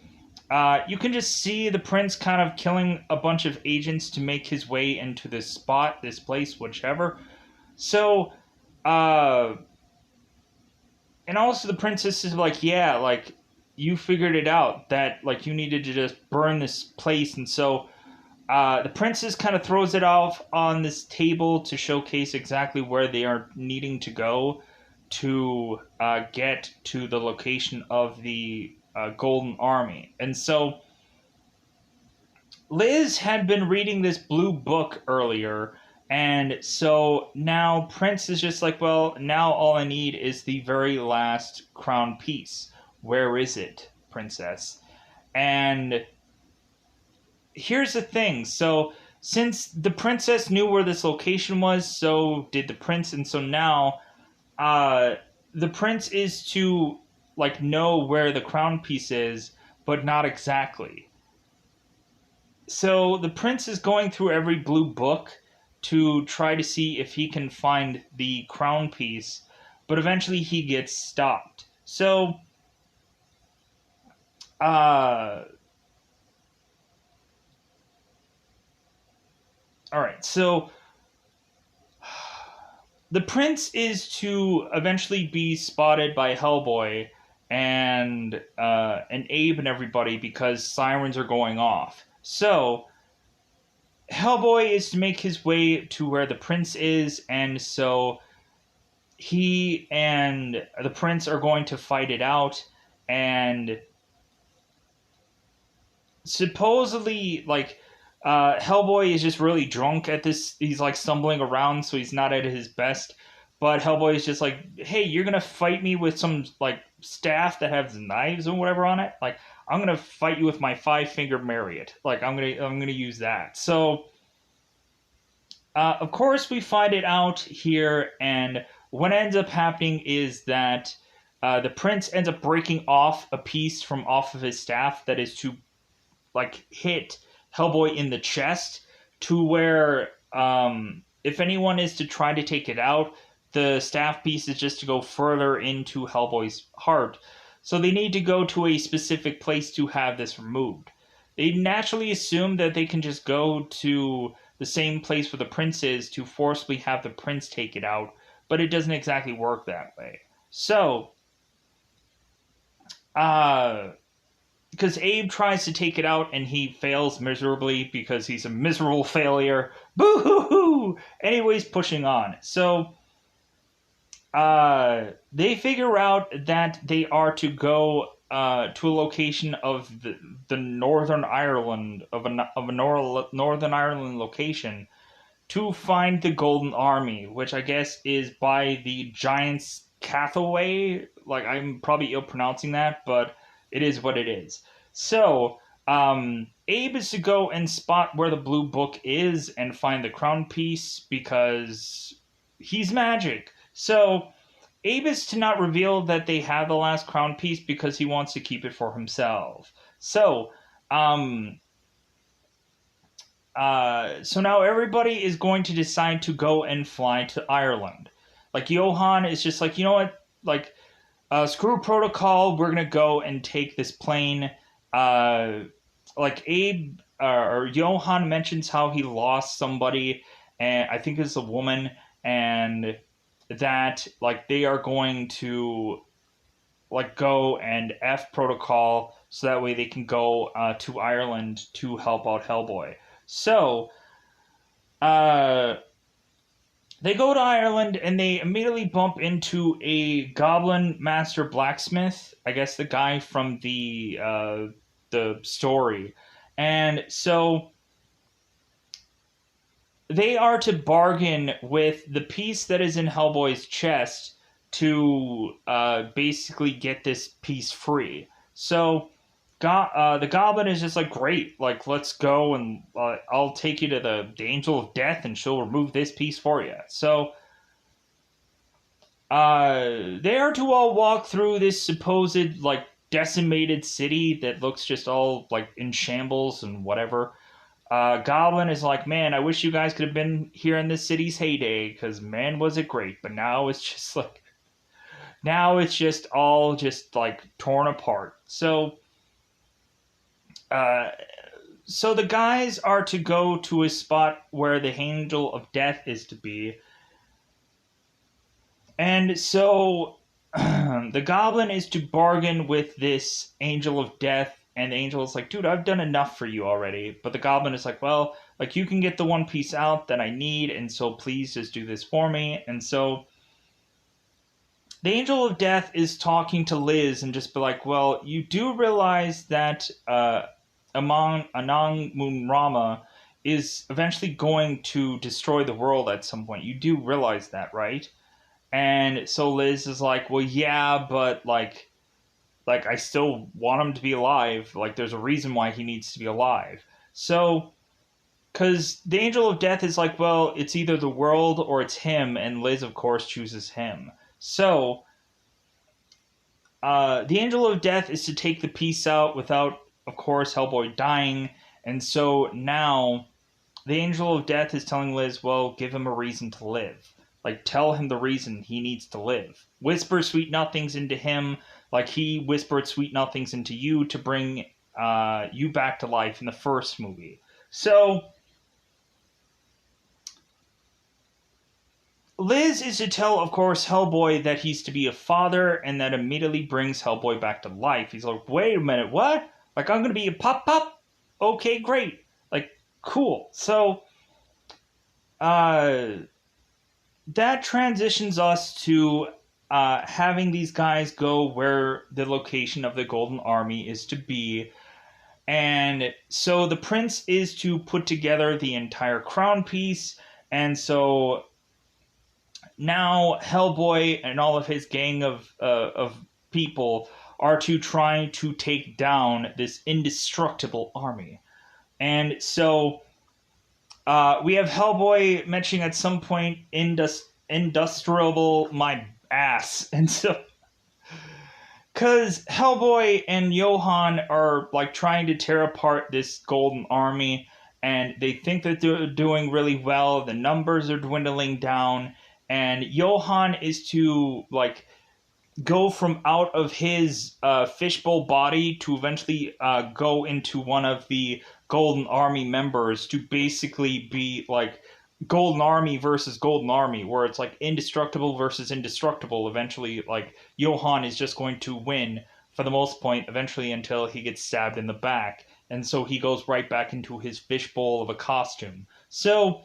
you can just see the prince kind of killing a bunch of agents to make his way into this spot, this place, whichever. So, and also the princess is like, yeah, like, you figured it out, that, like, you needed to just burn this place, and so, the princess kind of throws it off on this table to showcase exactly where they are needing to go to get to the location of the Golden Army. And so Liz had been reading this blue book earlier, and so now Prince is just like, well, now all I need is the very last crown piece. Where is it, princess? And here's the thing. So since the princess knew where this location was, so did the prince, and so now the prince is to like know where the crown piece is, but not exactly. So the prince is going through every blue book to try to see if he can find the crown piece, but eventually he gets stopped. So, uh, all right. So the prince is to eventually be spotted by Hellboy and Abe and everybody because sirens are going off. So Hellboy is to make his way to where the prince is, and so he and the prince are going to fight it out. And supposedly, like, Hellboy is just really drunk at this. He's like stumbling around, so he's not at his best. But Hellboy is just like, "Hey, you're gonna fight me with some like staff that has knives or whatever on it. Like, I'm gonna fight you with my 5 finger Marriott. Like, I'm gonna use that." So, of course, we find it out here, and what ends up happening is that the prince ends up breaking off a piece from off of his staff that is to like hit Hellboy in the chest to where if anyone is to try to take it out, the staff piece is just to go further into Hellboy's heart. So they need to go to a specific place to have this removed. They naturally assume that they can just go to the same place where the prince is to forcibly have the prince take it out, but it doesn't exactly work that way. So, uh, because Abe tries to take it out and he fails miserably because he's a miserable failure. Boo hoo hoo! Anyways, pushing on. So, they figure out that they are to go to a location of the Northern Ireland of a Northern Ireland location to find the Golden Army, which I guess is by the Giants Cathaway. Like, I'm probably ill pronouncing that, but it is what it is. So, Abe is to go and spot where the blue book is and find the crown piece because he's magic. So, Abe is to not reveal that they have the last crown piece because he wants to keep it for himself. So, um, so now everybody is going to decide to go and fly to Ireland. Like Johan is just like, you know what, like, screw protocol. We're gonna go and take this plane. Uh, like Abe or Johan mentions how he lost somebody, and I think it's a woman, and that like they are going to like go and F protocol so that way they can go to Ireland to help out Hellboy. So uh, they go to Ireland and they immediately bump into a goblin master blacksmith. I guess the guy from the story, and so they are to bargain with the piece that is in Hellboy's chest to basically get this piece free. So the goblin is just like, great, like, let's go and I'll take you to the angel of death and she'll remove this piece for you. So they are to all walk through this supposed like decimated city that looks just all like in shambles and whatever. Goblin is like, man, I wish you guys could have been here in this city's heyday, because man, was it great. But now it's just like, now it's just all just like torn apart. Uh, so the guys are to go to a spot where the Angel of Death is to be. And so the Goblin is to bargain with this Angel of Death, and the Angel is like, dude, I've done enough for you already. But the Goblin is like, well, like, you can get the one piece out that I need, and so please just do this for me. And so the Angel of Death is talking to Liz and just be like, well, you do realize that Anang Moonrama is eventually going to destroy the world at some point. You do realize that, right? And so Liz is like, well, yeah, but like I still want him to be alive. Like, there's a reason why he needs to be alive. So, because the Angel of Death is like, well, it's either the world or it's him, and Liz, of course, chooses him. So, the Angel of Death is to take the piece out without, of course, Hellboy dying, And so now the Angel of Death is telling Liz, well, give him a reason to live. Like, tell him the reason he needs to live. Whisper sweet nothings into him, like he whispered sweet nothings into you to bring you back to life in the first movie. So, Liz is to tell, of course, Hellboy that he's to be a father, and that immediately brings Hellboy back to life. He's like, wait a minute, what? Like, I'm going to be a pop-pop? Okay, great. Like, cool. So, uh, that transitions us to having these guys go where the location of the Golden Army is to be. And so the prince is to put together the entire crown piece. And so now Hellboy and all of his gang of people are to try to take down this indestructible army. And so we have Hellboy mentioning at some point industriable my ass. And so because Hellboy and Johann are like trying to tear apart this golden army, and they think that they're doing really well. The numbers are dwindling down, and Johann is to like go from out of his fishbowl body to eventually go into one of the Golden Army members to basically be like Golden Army versus Golden Army, where it's like indestructible versus indestructible. Eventually, like Johann is just going to win for the most point, eventually until he gets stabbed in the back. And so he goes right back into his fishbowl of a costume. So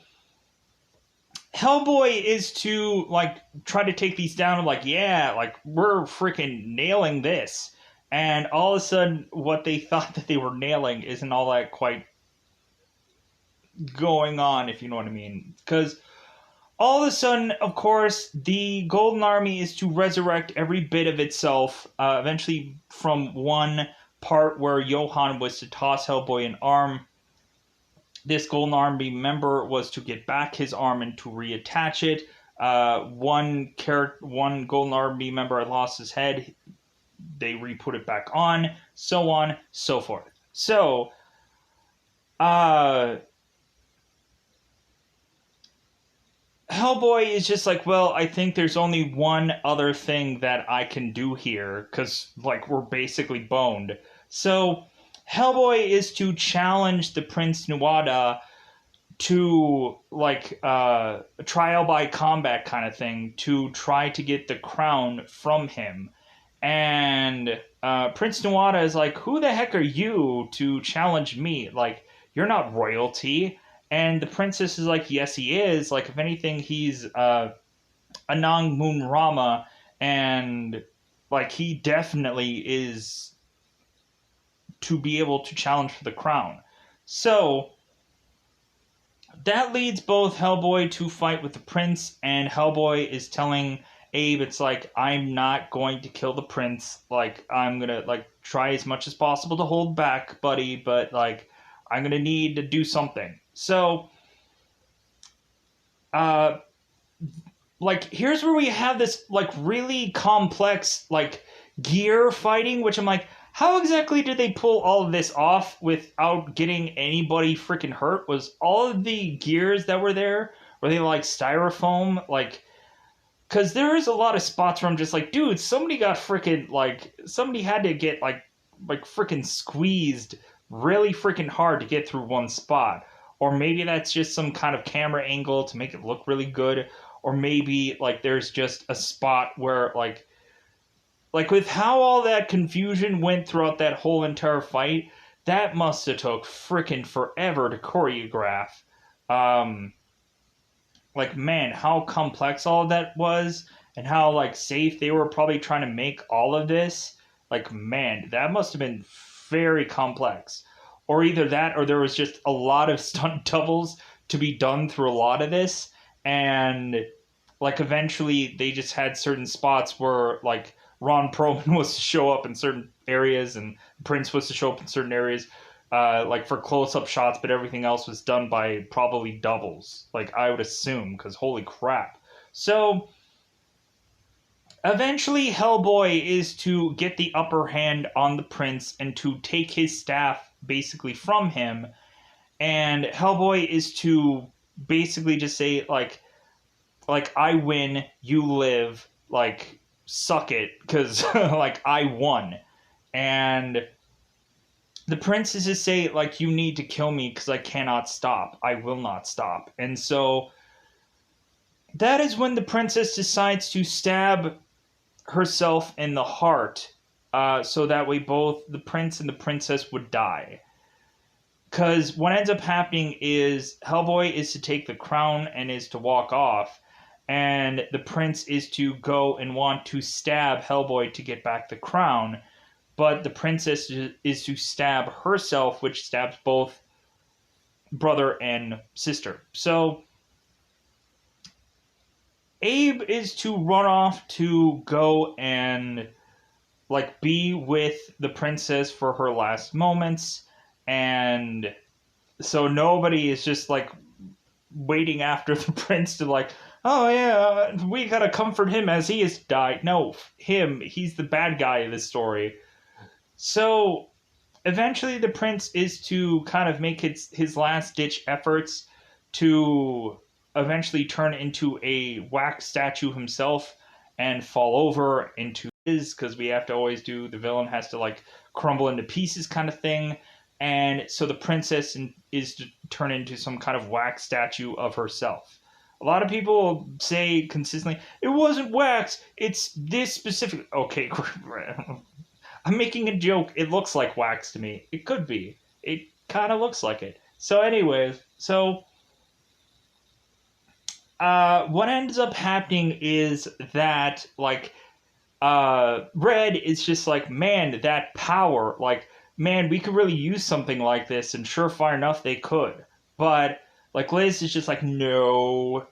Hellboy is to like try to take these down and like, yeah, like we're freaking nailing this. And all of a sudden what they thought that they were nailing isn't all that quite going on, if you know what I mean. Because all of a sudden, of course, the Golden Army is to resurrect every bit of itself, eventually from one part where Johann was to toss Hellboy an arm. This Golden Army member was to get back his arm and to reattach it. One Golden Army member had lost his head. They re-put it back on, so forth. So, Hellboy is just like, well, I think there's only one other thing that I can do here, because, like, we're basically boned. So, Hellboy is to challenge the Prince Nuada to, like, a trial by combat kind of thing, to try to get the crown from him. And Prince Nuada is like, who the heck are you to challenge me? Like, you're not royalty. And the princess is like, yes, he is. Like, if anything, he's Anang Moon Rama, and like he definitely is to be able to challenge for the crown. So that leads both Hellboy to fight with the prince, and Hellboy is telling Abe, it's like, I'm not going to kill the prince. Like, I'm gonna like try as much as possible to hold back, buddy, but like I'm gonna need to do something. So, like, here's where we have this, like, really complex, like, gear fighting, which I'm like, how exactly did they pull all of this off without getting anybody freaking hurt? Was all of the gears that were there, were they, like, styrofoam? Like, because there is a lot of spots where I'm just like, dude, somebody got freaking, like, somebody had to get, like freaking squeezed really freaking hard to get through one spot. Or maybe that's just some kind of camera angle to make it look really good. Or maybe, like, there's just a spot where, like with how all that confusion went throughout that whole entire fight, that must have took freaking forever to choreograph. Like, man, how complex all of that was, and how, like, safe they were probably trying to make all of this. Like, man, that must have been very complex. Or either that, or there was just a lot of stunt doubles to be done through a lot of this, and like eventually they just had certain spots where like Ron Perlman was to show up in certain areas and Prince was to show up in certain areas, like for close-up shots, but everything else was done by probably doubles, like I would assume, because holy crap. So eventually Hellboy is to get the upper hand on the prince and to take his staff basically from him, and Hellboy is to basically just say like I win, you live, like suck it, because like I won. And the princesses say like you need to kill me because I cannot stop. I will not stop. And so that is when the princess decides to stab herself in the heart, so that way both the prince and the princess would die. Because what ends up happening is Hellboy is to take the crown and is to walk off, and the prince is to go and want to stab Hellboy to get back the crown, but the princess is to stab herself, which stabs both brother and sister. So Abe is to run off to go and like be with the princess for her last moments, and so nobody is just like waiting after the prince to like, oh yeah, we gotta comfort him as he has died. No, he's the bad guy of this story. So eventually the prince is to kind of make his last ditch efforts to eventually turn into a wax statue himself and fall over into his, because we have to always do, the villain has to like crumble into pieces kind of thing. And so the princess is to turn into some kind of wax statue of herself. A lot of people say consistently, it wasn't wax, it's this specific. Okay, I'm making a joke. It looks like wax to me. It could be. It kind of looks like it. So, anyways, what ends up happening is that, like, Red is just like, man, that power, like, man, we could really use something like this, and surefire enough, they could. But, like, Liz is just like, no.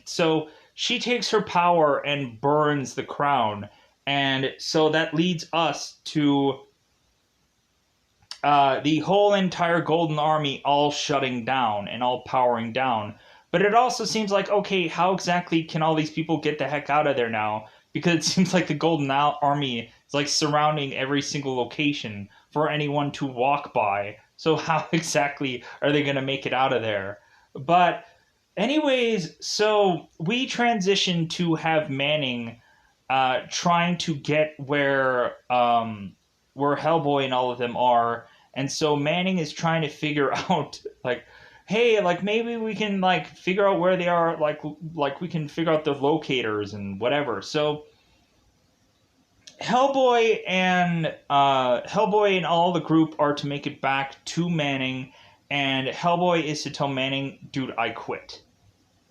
So she takes her power and burns the crown. And so that leads us to the whole entire Golden Army all shutting down and all powering down. But it also seems like, okay, how exactly can all these people get the heck out of there now? Because it seems like the Golden Army is like surrounding every single location for anyone to walk by. So how exactly are they going to make it out of there? But anyways, so we transition to have Manning trying to get where Hellboy and all of them are, and so Manning is trying to figure out like, hey, like maybe we can like figure out where they are, like we can figure out the locators and whatever. So Hellboy and all the group are to make it back to Manning, and Hellboy is to tell Manning, dude, I quit.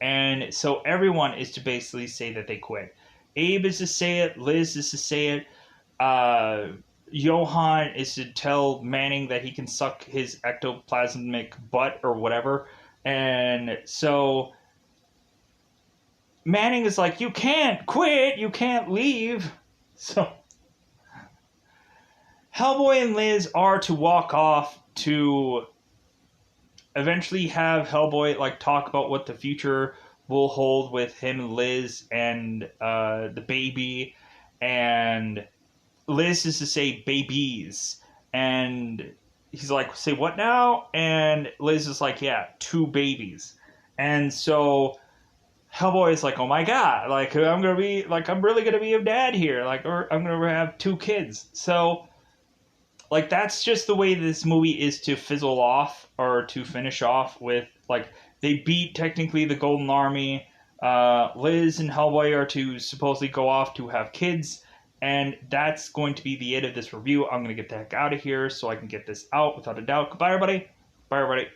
And so everyone is to basically say that they quit. Abe is to say it. Liz is to say it. Johann is to tell Manning that he can suck his ectoplasmic butt or whatever. And so Manning is like, you can't quit. You can't leave. So Hellboy and Liz are to walk off to eventually have Hellboy like talk about what the future will hold with him and Liz and the baby, and Liz is to say babies, and he's like, say what now? And Liz is like, yeah, 2 babies. And so Hellboy is like, oh my god, like I'm really gonna be a dad here, like, or I'm gonna have 2 kids. So like that's just the way this movie is to fizzle off, or to finish off with, like, they beat technically the Golden Army. Liz and Hellboy are to supposedly go off to have kids, and that's going to be the end of this review. I'm going to get the heck out of here so I can get this out without a doubt. Goodbye, everybody. Bye, everybody.